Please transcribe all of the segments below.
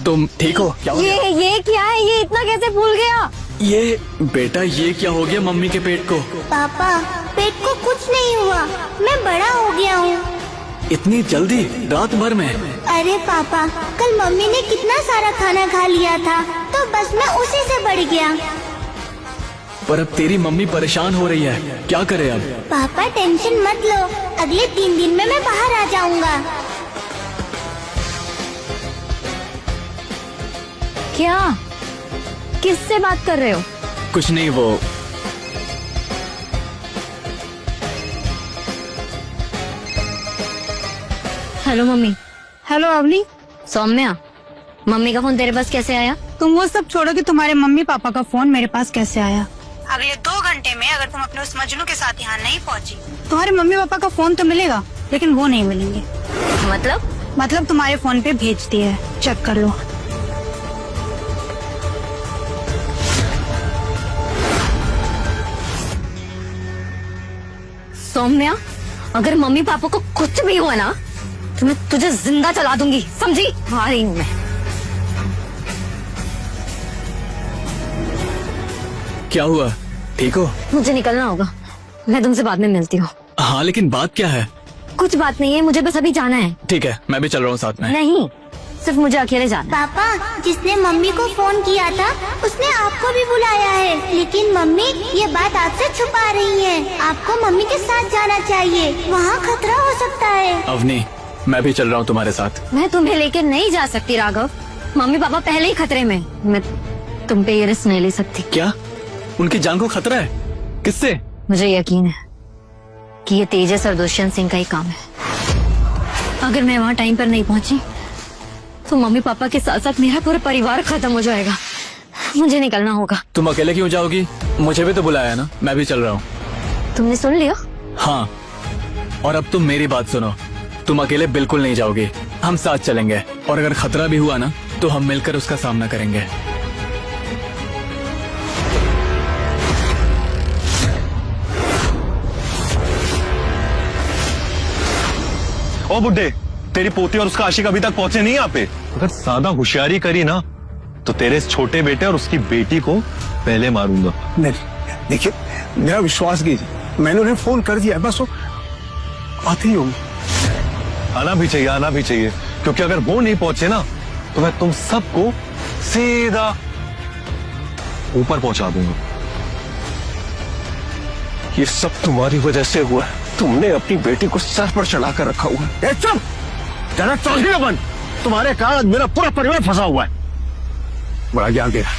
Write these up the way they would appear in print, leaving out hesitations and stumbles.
तुम ठीक हो? क्या हो गया? ये क्या है? ये इतना कैसे भूल गया? ये बेटा, ये क्या हो गया मम्मी के पेट को? पापा, पेट को कुछ नहीं हुआ, मैं बड़ा हो गया हूँ। इतनी जल्दी, रात भर में? अरे पापा, कल मम्मी ने कितना सारा खाना खा लिया था, तो बस मैं उसी से बढ़ गया। पर अब तेरी मम्मी परेशान हो रही है, क्या करे अब? पापा टेंशन मत लो, अगले 3 दिन में मैं बाहर आ जाऊंगा। क्या? किससे बात कर रहे हो? कुछ नहीं, वो hello mummy. Hello Avni, Saumya, mummy का फोन तेरे पास कैसे आया? तुम वो सब छोड़ो कि तुम्हारे मम्मी पापा का फोन मेरे पास कैसे आया। अगले 2 घंटे में अगर तुम अपने उस मजनू के साथ यहाँ नहीं पहुँची, तुम्हारे मम्मी पापा का फोन तो मिलेगा, लेकिन वो नहीं मिलेंगे। मतलब तुम्हारे फोन पे भेज दिया है, चेक कर लो। सौम्या, अगर मम्मी पापा को कुछ भी हुआ ना, तो मैं तुझे जिंदा चला दूंगी, समझी? आ रही हूँ मैं। क्या हुआ? ठीक हो? मुझे निकलना होगा, मैं तुमसे बाद में मिलती हूँ। हाँ, लेकिन बात क्या है? कुछ बात नहीं है, मुझे बस अभी जाना है। ठीक है, मैं भी चल रहा हूँ साथ में। नहीं, सिर्फ मुझे अकेले जाना है। पापा, जिसने मम्मी को फोन किया था उसने आपको भी बुलाया है, लेकिन मम्मी ये बात आपसे छुपा रही है। आपको मम्मी के साथ जाना चाहिए, वहाँ खतरा हो सकता है। अवनी, मैं भी चल रहा हूँ तुम्हारे साथ। मैं तुम्हें लेकर नहीं जा सकती राघव, मम्मी पापा पहले ही खतरे में। मैं तुम पे ये रिस्क नहीं ले सकती। क्या? उनकी जान को खतरा है? किससे? मुझे यकीन है कि ये तेजस और दुष्यंत सिंह का ही काम है। अगर मैं वहाँ टाइम पर नहीं पहुँची तो मम्मी पापा के साथ साथ मेरा पूरा परिवार खत्म हो जाएगा। मुझे निकलना होगा। तुम अकेले क्यों जाओगी? मुझे भी तो बुलाया ना, मैं भी चल रहा हूँ। तुमने सुन लिया? हाँ, और अब तुम मेरी बात सुनो, तुम अकेले बिल्कुल नहीं जाओगी, हम साथ चलेंगे, और अगर खतरा भी हुआ ना तो हम मिलकर उसका सामना करेंगे। ओ बुड्ढे, तेरी पोती और उसका आशिक अभी तक पहुंचे नहीं यहाँ पे। अगर ज्यादा होशियारी करी ना तो तेरे इस छोटे बेटे और उसकी बेटी को पहले मारूंगा। नहीं, देखिए मेरा विश्वास कीजिए, मैंने उन्हें फोन कर दिया, बस वो आते ही होंगे। आना भी चाहिए, क्योंकि अगर वो नहीं पहुंचे ना तो मैं तुम सबको सीधा ऊपर पहुंचा दूंगा। ये सब तुम्हारी वजह से हुआ है, तुमने अपनी बेटी को सर पर चढ़ा कर रखा हुआ है। चुप, जरा चौंकी बन, तुम्हारे कारण मेरा पूरा परिवार फंसा हुआ है। बड़ा ज्ञान दे रहा।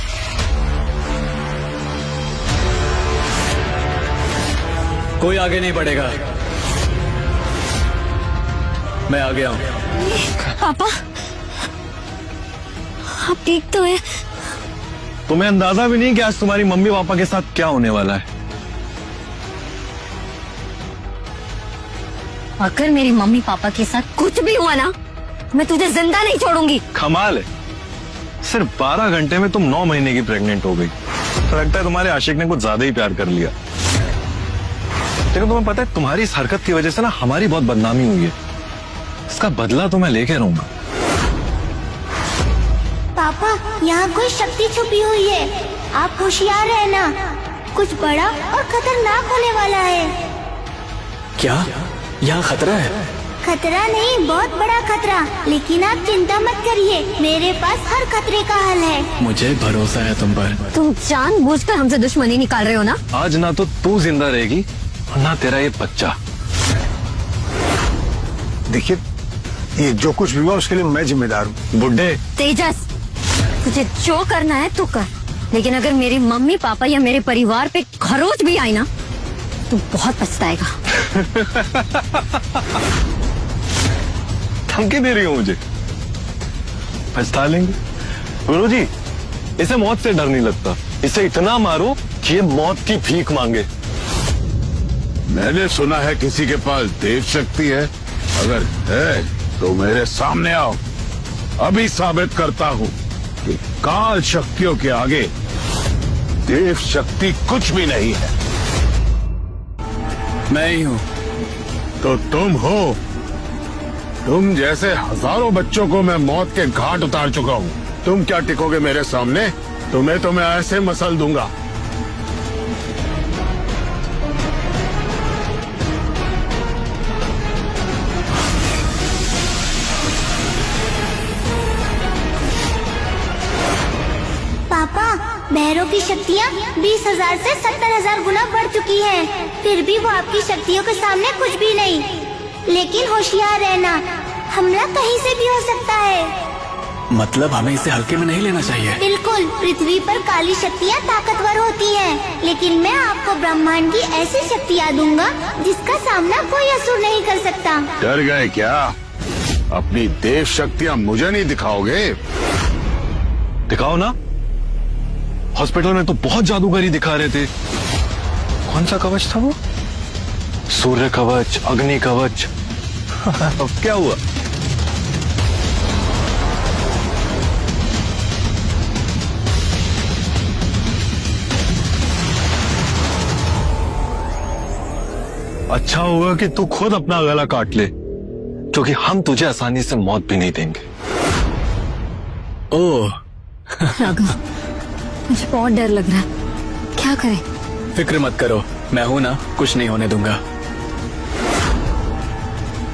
कोई आगे नहीं बढ़ेगा, मैं आ गया हूँ। पापा, आप ठीक तो है? तुम्हें अंदाजा भी नहीं कि आज तुम्हारी मम्मी पापा के साथ क्या होने वाला है। अगर मेरी मम्मी पापा के साथ कुछ भी हुआ ना, मैं तुझे जिंदा नहीं छोड़ूंगी। कमाल है, सिर्फ 12 घंटे में तुम 9 महीने की प्रेग्नेंट हो गई। तो लगता है तुम्हारे आशिक ने कुछ ज्यादा ही प्यार कर लिया। लेकिन तुम्हें पता है, तुम्हारी इस हरकत की वजह से ना हमारी बहुत बदनामी हुई है। इसका बदला तो मैं लेके रहूंगा। पापा, यहाँ कोई शक्ति छुपी हुई है, आप होशियार रहना, कुछ बड़ा और खतरनाक होने वाला है। क्या? यहाँ खतरा है? खतरा नहीं, बहुत बड़ा खतरा, लेकिन आप चिंता मत करिए, मेरे पास हर खतरे का हल है। मुझे भरोसा है तुम पर। तुम जानबूझकर हमसे दुश्मनी निकाल रहे हो ना? आज ना तो तू जिंदा रहेगी और ना तेरा ये बच्चा। देखिए, ये जो कुछ भी हुआ उसके लिए मैं जिम्मेदार हूँ। बुड्ढे, तेजस, तुझे जो करना है तू कर, लेकिन अगर मेरे मम्मी पापा या मेरे परिवार पे खरोच भी आई ना, तू बहुत पछताएगा। धमकी दे रही हो मुझे? पछता लेंगे। गुरु जी, इसे मौत से डर नहीं लगता, इसे इतना मारो कि ये मौत की भीख मांगे। मैंने सुना है किसी के पास देव शक्ति है, अगर है तो मेरे सामने आओ, अभी साबित करता हूँ कि काल शक्तियों के आगे देव शक्ति कुछ भी नहीं है। मैं ही हूँ। तो तुम हो? तुम जैसे हजारों बच्चों को मैं मौत के घाट उतार चुका हूँ, तुम क्या टिकोगे मेरे सामने? तुम्हें तो मैं ऐसे मसल दूंगा। पापा, भैरव की शक्तियाँ 20,000 से 70,000 गुना बढ़ चुकी हैं। फिर भी वो आपकी शक्तियों के सामने कुछ भी नहीं। लेकिन होशियार रहना, हमला कहीं से भी हो सकता है। मतलब हमें इसे हल्के में नहीं लेना चाहिए। बिल्कुल, पृथ्वी पर काली शक्तियाँ ताकतवर होती हैं, लेकिन मैं आपको ब्रह्मांड की ऐसी शक्तियाँ दूंगा जिसका सामना कोई असुर नहीं कर सकता। डर गए क्या? अपनी देव शक्तियाँ मुझे नहीं दिखाओगे? दिखाओ ना। हॉस्पिटल में तो बहुत जादूगरी दिखा रहे थे। कौन सा कवच था वो? सूर्य कवच, अग्नि कवच। अब क्या हुआ? अच्छा होगा कि तू खुद अपना गला काट ले, क्योंकि हम तुझे आसानी से मौत भी नहीं देंगे। ओह, राघव, मुझे बहुत डर लग रहा है। क्या करें? फिक्र मत करो, मैं हूं ना, कुछ नहीं होने दूंगा।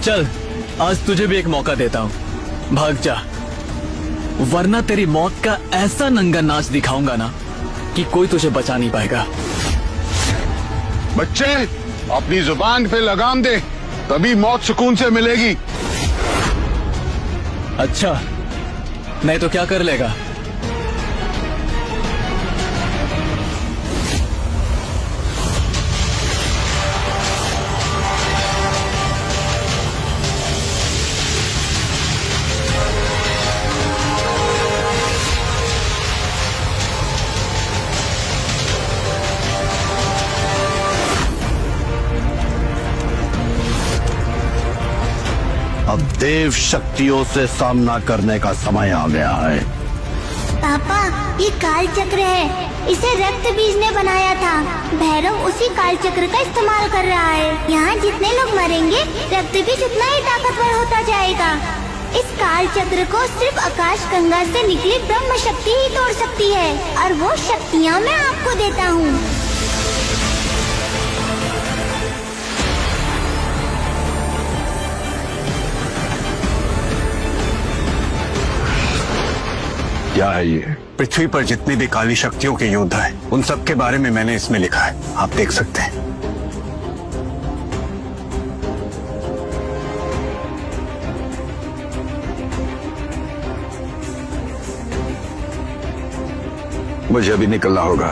चल, आज तुझे भी एक मौका देता हूं, भाग जा, वरना तेरी मौत का ऐसा नंगा नाच दिखाऊंगा ना कि कोई तुझे बचा नहीं पाएगा। बच्चे, अपनी जुबान पे लगाम दे, तभी मौत सुकून से मिलेगी। अच्छा, नहीं तो क्या कर लेगा? अब देव शक्तियों से सामना करने का समय आ गया है। पापा, ये काल चक्र है, इसे रक्त बीज ने बनाया था। भैरव उसी काल चक्र का इस्तेमाल कर रहा है। यहाँ जितने लोग मरेंगे, रक्त बीज उतना ही ताकतवर होता जाएगा। इस काल चक्र को सिर्फ आकाश गंगा से निकली ब्रह्म शक्ति ही तोड़ सकती है, और वो शक्तियाँ मैं आपको देता हूँ। क्या है ये? पृथ्वी पर जितनी भी काली शक्तियों के योद्धा हैं, उन सब के बारे में मैंने इसमें लिखा है, आप देख सकते हैं। मुझे अभी निकलना होगा,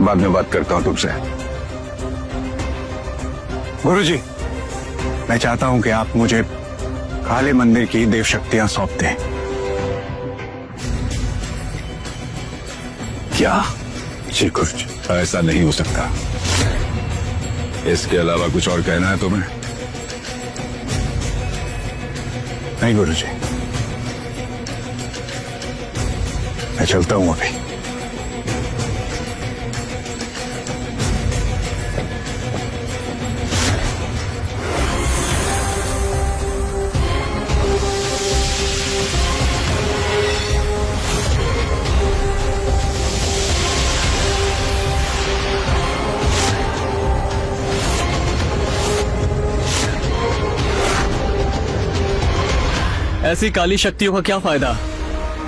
बाद में बात करता हूं तुमसे। गुरुजी, मैं चाहता हूं कि आप मुझे काले मंदिर की देव शक्तियां सौंप दें। क्या? जी गुरुजी, ऐसा नहीं हो सकता। इसके अलावा कुछ और कहना है तुम्हें? नहीं गुरुजी, मैं चलता हूं अभी। ऐसी काली शक्तियों का क्या फायदा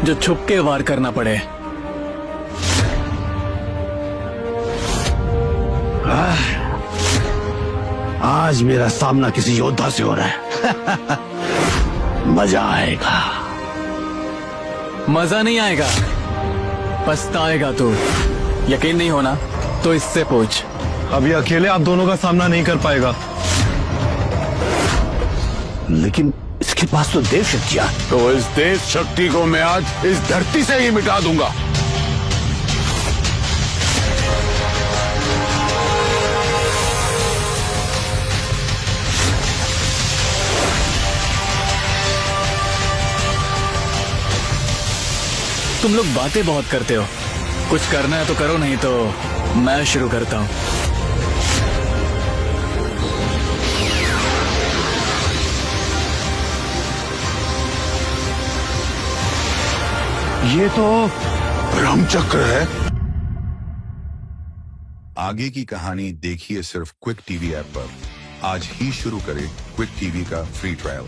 जो छुप के वार करना पड़े? आज मेरा सामना किसी योद्धा से हो रहा है। मजा आएगा। मजा नहीं आएगा, पछताएगा तू। यकीन नहीं होना तो इससे पूछ। अभी अकेले आप दोनों का सामना नहीं कर पाएगा। लेकिन इसके पास तो देव शक्तियां। तो इस देव शक्ति को मैं आज इस धरती से ही मिटा दूंगा। तुम लोग बातें बहुत करते हो, कुछ करना है तो करो, नहीं तो मैं शुरू करता हूँ। ये तो ब्रह्म चक्र है। आगे की कहानी देखिए सिर्फ क्विक टीवी ऐप पर। आज ही शुरू करें क्विक टीवी का फ्री ट्रायल।